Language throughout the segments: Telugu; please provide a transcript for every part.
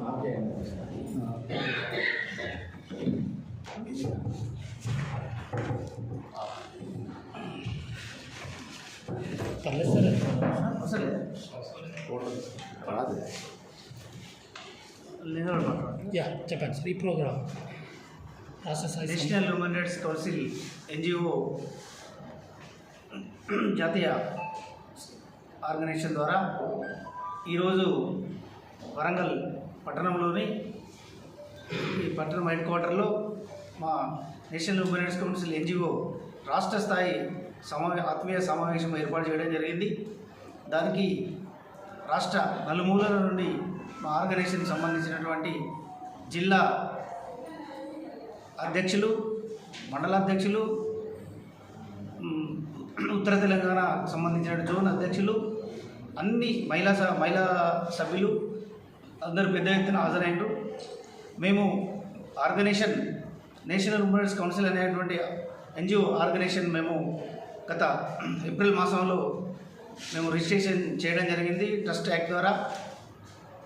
చెప్పండి సార్. ఈ program national human rights council NGO జాతీయ ఆర్గనైజేషన్ ద్వారా ఈరోజు వరంగల్ పట్టణంలోని ఈ పట్టణం హెడ్ క్వార్టర్లో మా national human rights council NGO రాష్ట్ర స్థాయి ఆత్మీయ సమావేశం ఏర్పాటు చేయడం జరిగింది. దానికి రాష్ట్ర నలుమూలల నుండి మా ఆర్గనైజేషన్కి సంబంధించినటువంటి జిల్లా అధ్యక్షులు, మండల అధ్యక్షులు, ఉత్తర తెలంగాణ సంబంధించిన జోన్ అధ్యక్షులు, అన్ని మహిళా సభ్యులు అందరూ పెద్ద ఎత్తున హాజరైనరు. మేము organization national human rights council అనేటువంటి ఎన్జిఓ ఆర్గనైజేషన్ మేము గత ఏప్రిల్ మాసంలో మేము రిజిస్ట్రేషన్ చేయడం జరిగింది ట్రస్ట్ యాక్ట్ ద్వారా.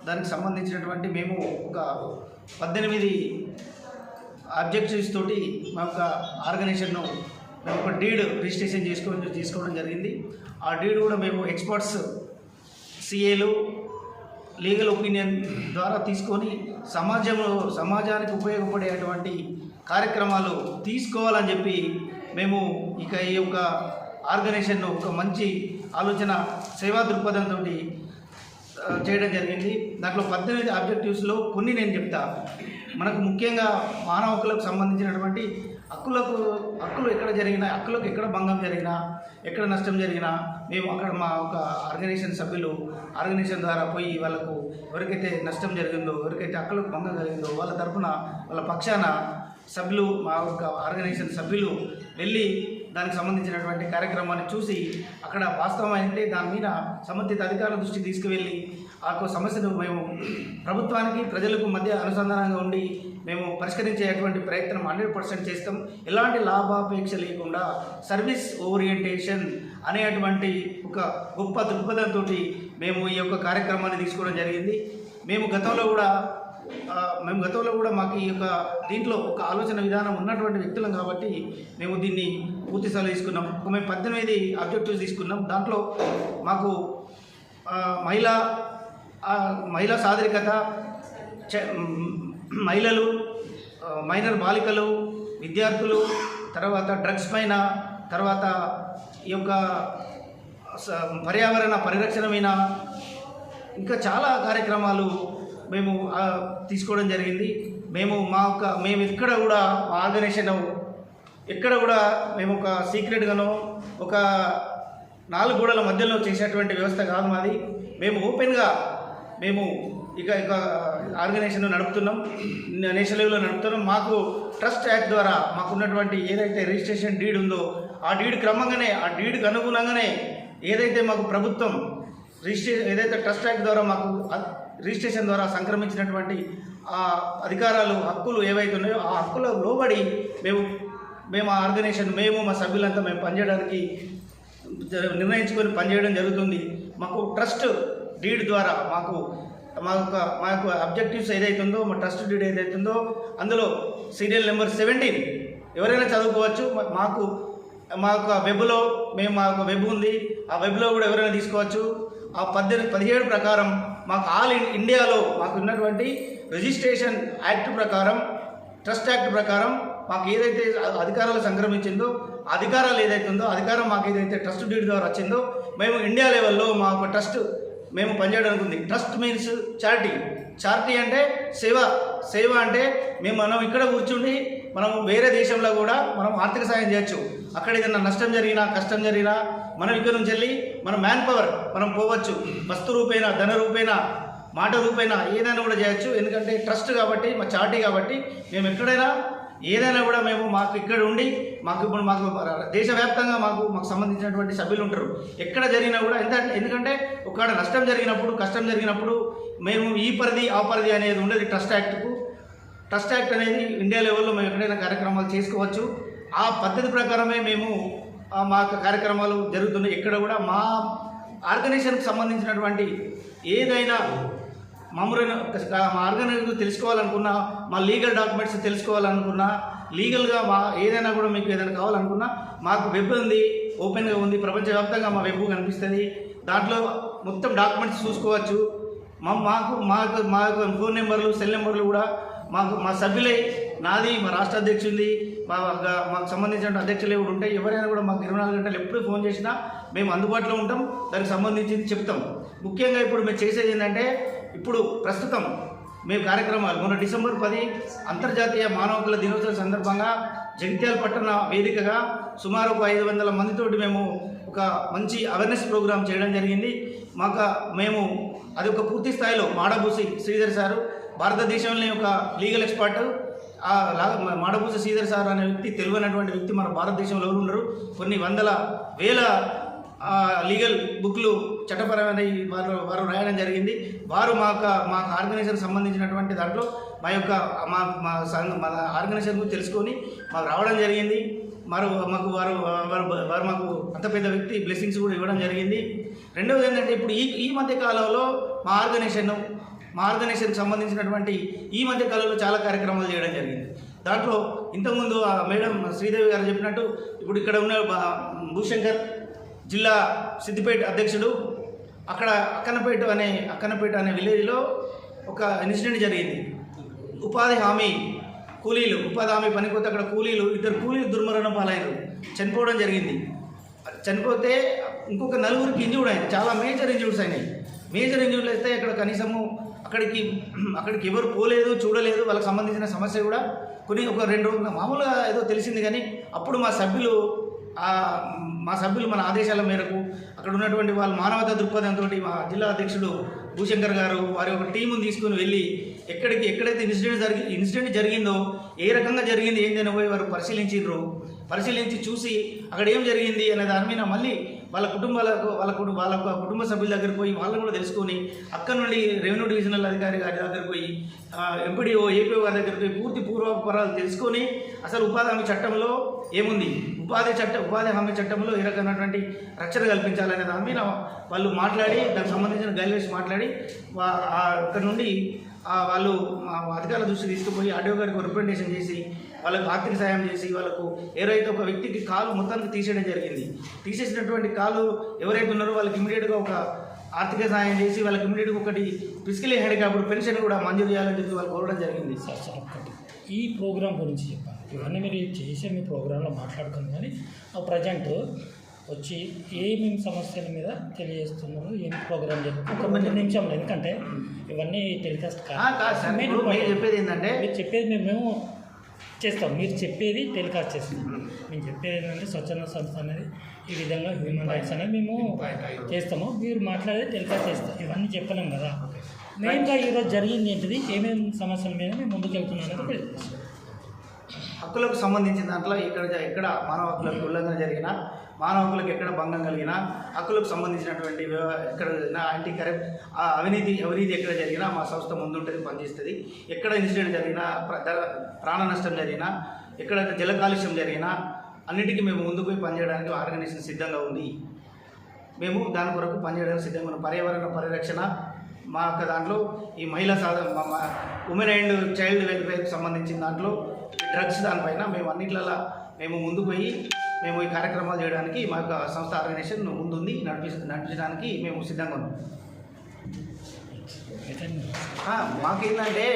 దానికి సంబంధించినటువంటి మేము ఒక 18 ఆబ్జెక్టివ్స్ తోటి మా యొక్క ఆర్గనైజేషన్ను మేము ఒక డీడ్ రిజిస్ట్రేషన్ తీసుకోవడం జరిగింది. ఆ డీడ్ కూడా మేము ఎక్స్పర్ట్స్, సిఏలు, లీగల్ ఒపీనియన్ ద్వారా తీసుకొని సమాజానికి ఉపయోగపడేటువంటి కార్యక్రమాలు తీసుకోవాలని చెప్పి మేము ఇక ఈ యొక్క ఆర్గనైజేషన్ను ఒక మంచి ఆలోచన, సేవా దృక్పథంతో చేయడం జరిగింది. దాంట్లో 18 ఆబ్జెక్టివ్స్లో కొన్ని నేను చెప్తా. మనకు ముఖ్యంగా మానవ హక్కులకు సంబంధించినటువంటి హక్కులు ఎక్కడ జరిగినా, హక్కులకు ఎక్కడ భంగం జరిగినా, ఎక్కడ నష్టం జరిగినా మేము అక్కడ మా ఒక ఆర్గనైజేషన్ సభ్యులు ఆర్గనైజేషన్ ద్వారా పోయి వాళ్ళకు ఎవరికైతే నష్టం జరిగిందో, ఎవరికైతే హక్కులకు భంగం జరిగిందో వాళ్ళ తరఫున, వాళ్ళ పక్షాన సభ్యులు, మా యొక్క ఆర్గనైజేషన్ సభ్యులు వెళ్ళి దానికి సంబంధించినటువంటి కార్యక్రమాన్ని చూసి అక్కడ వాస్తవం అయితే దాని మీద సంబంధిత అధికారుల దృష్టికి తీసుకువెళ్ళి ఆ సమస్యను మేము ప్రభుత్వానికి, ప్రజలకు మధ్య అనుసంధానంగా ఉండి మేము పరిష్కరించేటువంటి ప్రయత్నం 100% చేస్తాం. ఎలాంటి లాభాపేక్ష లేకుండా సర్వీస్ ఓరియంటేషన్ అనేటువంటి ఒక గొప్ప దృక్పథంతో మేము ఈ యొక్క కార్యక్రమాన్ని తీసుకోవడం జరిగింది. మేము గతంలో కూడా మాకు ఈ యొక్క దీంట్లో ఒక ఆలోచన విధానం ఉన్నటువంటి వ్యక్తులం కాబట్టి మేము దీన్ని పూర్తిస్థాయిలో తీసుకున్నాం. మేము 18 ఆబ్జెక్టివ్స్ తీసుకున్నాం. దాంట్లో మాకు మహిళా సాధికారత, మహిళలు, మైనర్ బాలికలు, విద్యార్థులు, తర్వాత డ్రగ్స్ పైన, తర్వాత ఈ యొక్క పర్యావరణ పరిరక్షణ మీద ఇంకా చాలా కార్యక్రమాలు మేము తీసుకోవడం జరిగింది. మేము ఎక్కడ కూడా ఆర్గనైజేషన్ ఎక్కడ కూడా మేము ఒక సీక్రెట్గానో ఒక 4 గోడల మధ్యలో చేసేటువంటి వ్యవస్థ కాదు మాది. మేము ఓపెన్గా మేము ఇక ఆర్గనైజేషన్ నడుపుతున్నాం, నేషనల్ లెవెల్లో నడుపుతున్నాం. మాకు ట్రస్ట్ యాక్ట్ ద్వారా మాకున్నటువంటి ఏదైతే రిజిస్ట్రేషన్ డీడ్ ఉందో ఆ డీడ్ క్రమంగానే, ఆ డీడ్కి అనుగుణంగానే ఏదైతే మాకు ప్రభుత్వం ఏదైతే ట్రస్ట్ యాక్ట్ ద్వారా మాకు రిజిస్ట్రేషన్ ద్వారా సంక్రమించినటువంటి ఆ అధికారాలు, హక్కులు ఏవైతే ఉన్నాయో ఆ హక్కులకు లోబడి మేము ఆ ఆర్గనైజేషన్, మా సభ్యులంతా మేము పనిచేయడానికి నిర్ణయించుకొని పనిచేయడం జరుగుతుంది. మాకు ట్రస్ట్ డీడ్ ద్వారా మా యొక్క అబ్జెక్టివ్స్ ఏదైతే ఉందో, మా ట్రస్ట్ డీడ్ ఏదైతే ఉందో అందులో సీరియల్ నెంబర్ 17 ఎవరైనా చదువుకోవచ్చు. మా యొక్క వెబ్లో మా యొక్క వెబ్ ఉంది, ఆ వెబ్లో కూడా ఎవరైనా తీసుకోవచ్చు. ఆ 17 ప్రకారం మాకు ఆల్ ఇండియాలో మాకు ఉన్నటువంటి రిజిస్ట్రేషన్ యాక్ట్ ప్రకారం, ట్రస్ట్ యాక్ట్ ప్రకారం మాకు ఏదైతే అధికారాలు సంక్రమించిందో, అధికారాలు ఏదైతే ఉందో అధికారం మాకు ఏదైతే ట్రస్ట్ డీడ్ ద్వారా వచ్చిందో మేము ఇండియా లెవెల్లో మా ఒక ట్రస్ట్ మేము పనిచేయడానికి ఉంది. ట్రస్ట్ మీన్స్ చారిటీ అంటే సేవ అంటే మనం ఇక్కడ కూర్చుండి మనం వేరే దేశంలో కూడా మనం ఆర్థిక సాయం చేయొచ్చు. అక్కడ ఏదైనా నష్టం జరిగినా, కష్టం జరిగినా మనం ఇక్కడ నుంచి వెళ్ళి మన మ్యాన్ పవర్ మనం పోవచ్చు. వస్తు రూపేణ, ధన రూపేణ, మాట రూపేణ ఏదైనా కూడా చేయొచ్చు. ఎందుకంటే ట్రస్ట్ కాబట్టి, మా చారిటీ కాబట్టి మేము ఎక్కడైనా ఏదైనా కూడా మాకు ఇక్కడ ఉండి ఇప్పుడు మాకు దేశవ్యాప్తంగా మాకు సంబంధించినటువంటి సభ్యులు ఉంటారు. ఎక్కడ జరిగినా కూడా ఎందుకంటే ఒక నష్టం జరిగినప్పుడు, కష్టం జరిగినప్పుడు మేము ఈ పరిధి ఆ పరిధి అనేది ఉండేది ట్రస్ట్ యాక్ట్ అనేది ఇండియా లెవెల్లో మేము ఎక్కడైనా కార్యక్రమాలు చేసుకోవచ్చు. ఆ పద్ధతి ప్రకారమే మా కార్యక్రమాలు జరుగుతున్నాయి. ఎక్కడ కూడా మా ఆర్గనైజేషన్కి సంబంధించినటువంటి ఏదైనా మా ఆర్గనైజేషన్ తెలుసుకోవాలనుకున్నా, మా లీగల్ డాక్యుమెంట్స్ తెలుసుకోవాలనుకున్నా, లీగల్గా ఏదైనా కూడా మీకు ఏదైనా కావాలనుకున్నా మాకు వెబ్ ఉంది, ఓపెన్గా ఉంది, ప్రపంచవ్యాప్తంగా మా వెబ్ కనిపిస్తుంది. దాంట్లో మొత్తం డాక్యుమెంట్స్ చూసుకోవచ్చు. మా ఫోన్ నెంబర్లు, సెల్ నెంబర్లు కూడా మా సభ్యులే, నాది, మా రాష్ట్ర అధ్యక్షుడిది, మాకు సంబంధించిన అధ్యక్షులు కూడా ఉంటాయి. ఎవరైనా కూడా మాకు 24 గంటలు ఎప్పుడు ఫోన్ చేసినా మేము అందుబాటులో ఉంటాం, దానికి సంబంధించింది చెప్తాం. ముఖ్యంగా ఇప్పుడు మేము చేసేది ఏంటంటే, ఇప్పుడు ప్రస్తుతం మేము కార్యక్రమాలు మొన్న డిసెంబర్ 10 అంతర్జాతీయ మానవ హక్కుల దినోత్సవం సందర్భంగా జగిత్యాల పట్టణ వేదికగా సుమారు 500 మందితోటి మేము ఒక మంచి అవేర్నెస్ ప్రోగ్రాం చేయడం జరిగింది. మేము అది ఒక పూర్తి స్థాయిలో మాడభూసి శ్రీధర్ సారు, భారతదేశంలోనే ఒక లీగల్ ఎక్స్పర్ట్. మాడభూసి శ్రీధర్ సార్ అనే వ్యక్తి, తెలివైనటువంటి వ్యక్తి మన భారతదేశంలో ఎవరు ఉండరు. కొన్ని వేల లీగల్ బుక్లు చట్టపరమైన వారు రాయడం జరిగింది. వారు మా ఆర్గనైజేషన్కి సంబంధించినటువంటి దాంట్లో మా ఆర్గనైజేషన్ గురించి తెలుసుకొని మాకు రావడం జరిగింది. వారు మాకు అంత పెద్ద వ్యక్తి బ్లెస్సింగ్స్ కూడా ఇవ్వడం జరిగింది. రెండవది ఏంటంటే, ఇప్పుడు ఈ మధ్య కాలంలో మా ఆర్గనైజేషన్కి సంబంధించినటువంటి ఈ మధ్య కాలంలో చాలా కార్యక్రమాలు చేయడం జరిగింది. దాంట్లో ఇంతకుముందు మేడం శ్రీదేవి గారు చెప్పినట్టు, ఇప్పుడు ఇక్కడ ఉన్న భూశంకర్ జిల్లా సిద్దిపేట అధ్యక్షుడు, అక్కడ అక్కనపేట అనే విలేజ్లో ఒక ఇన్సిడెంట్ జరిగింది. ఉపాధి హామీ పనికొస్తే అక్కడ ఇద్దరు కూలీలు దుర్మరణం పాలయ్యారు, చనిపోవడం జరిగింది. చనిపోతే ఇంకొక 4గురికి ఇంజూర్డ్ అయింది. చాలా మేజర్ ఇంజూర్డ్స్ అయినాయి. మేజర్ ఇంజూర్లు అయితే అక్కడ కనీసము అక్కడికి ఎవరు పోలేదు, చూడలేదు. వాళ్ళకి సంబంధించిన సమస్య కూడా ఒక 2 రోజులు మామూలుగా ఏదో తెలిసింది. కానీ అప్పుడు మా సభ్యులు మన ఆదేశాల మేరకు అక్కడ ఉన్నటువంటి వాళ్ళు మానవతా దృక్పథంతో మా జిల్లా అధ్యక్షుడు భూశంకర్ గారు వారి ఒక టీమును తీసుకుని వెళ్ళి ఎక్కడైతే ఇన్సిడెంట్ జరిగిందో, ఏ రకంగా జరిగింది ఏంటని పోయి వారు పరిశీలించి చూసి అక్కడ ఏం జరిగింది అనే దాని మీద మళ్ళీ వాళ్ళ కుటుంబ సభ్యుల దగ్గరికి పోయి వాళ్ళని కూడా తెలుసుకొని, అక్కడ నుండి రెవెన్యూ డివిజనల్ అధికారి గారి దగ్గరికి పోయి, ఎంపీడీఓ ఏపీఓ గారి దగ్గరికి పోయి పూర్తి పూర్వాపరాలు తెలుసుకొని, అసలు ఉపాధి హామీ చట్టంలో ఏముంది, ఉపాధి హామీ చట్టంలో ఏ రకమైనటువంటి రక్షణ కల్పించాలనే దాని మీద వాళ్ళు మాట్లాడి, దానికి సంబంధించిన గైడ్లైన్స్ మాట్లాడి, అక్కడ నుండి వాళ్ళు అధికారుల దృష్టి తీసుకుపోయి ఆర్డీఓ గారికి రిప్రజెంటేషన్ చేసి వాళ్ళకు ఆర్థిక సాయం చేసి, వాళ్ళకు ఎవరైతే ఒక వ్యక్తికి కాలు మొత్తానికి తీసేయడం జరిగింది. తీసేసినటువంటి కాలు ఎవరైతే ఉన్నారో వాళ్ళకి ఇమీడియట్గా ఒక ఆర్థిక సాయం చేసి, వాళ్ళకి ఇమీడియట్గా ఒకటి ఫిజికల్ హ్యాండిక్యాప్డ్ పెన్షన్ కూడా మంజూరు చేయాలని చెప్పి వాళ్ళు కోరడం జరిగింది. సార్ ఈ ప్రోగ్రాం గురించి చెప్పాలి. ఇవన్నీ మీరు చేసే మీ ప్రోగ్రాంలో మాట్లాడుకుని, కానీ ప్రజెంట్ వచ్చి ఏమేమి సమస్యల మీద తెలియజేస్తున్నారు, ఏం ప్రోగ్రామ్ చేస్తారు ఒక 2 నిమిషంలో. ఎందుకంటే ఇవన్నీ టెలికాస్ట్ కాదు. చెప్పేది ఏంటంటే, మీరు చెప్పేది మేము చేస్తాం, మీరు చెప్పేది టెలికాస్ట్ చేస్తాం. మేము చెప్పేది ఏంటంటే, స్వచ్ఛంద సంస్థ అనేది ఈ విధంగా హ్యూమన్ రైట్స్ అనేది మేము చేస్తాము, మీరు మాట్లాడేది టెలికాస్ట్ చేస్తాం. ఇవన్నీ చెప్పలేం కదా. మెయిన్గా ఈరోజు జరిగింది ఏంటిది, ఏమేమి సమస్యల మీద మేము ముందుకు వెళ్తున్నాం అనేది హక్కులకు సంబంధించిన దాంట్లో ఎక్కడ మానవ హక్కులకు ఉల్లంఘన జరిగినా, మానవ హక్కులకు ఎక్కడ భంగం కలిగినా, హక్కులకు సంబంధించినటువంటి ఎక్కడ అవినీతి ఎక్కడ జరిగినా మా సంస్థ ముందుంటుంది, పనిచేస్తుంది. ఎక్కడ ఇన్సిడెంట్ జరిగినా, ప్రాణ నష్టం జరిగినా, ఎక్కడ జల కాలుష్యం జరిగినా అన్నిటికీ మేము ముందుకు పోయి పనిచేయడానికి ఆర్గనైజేషన్ సిద్ధంగా ఉంది. మేము దాని కొరకు పనిచేయడానికి సిద్ధంగా ఉన్నాం. పర్యావరణ పరిరక్షణ మా యొక్క దాంట్లో ఈ మహిళా ఉమెన్ అండ్ చైల్డ్ వెల్ఫేర్కి సంబంధించిన దాంట్లో డ్రగ్స్ దానిపైన మేము అన్నిట్లలో మేము ముందుకు పోయి మేము ఈ కార్యక్రమాలు చేయడానికి మా యొక్క సంస్థ ఆర్గనైజేషన్ ముందుంది. నడిపించడానికి మేము సిద్ధంగా ఉన్నాం. మాకేంటంటే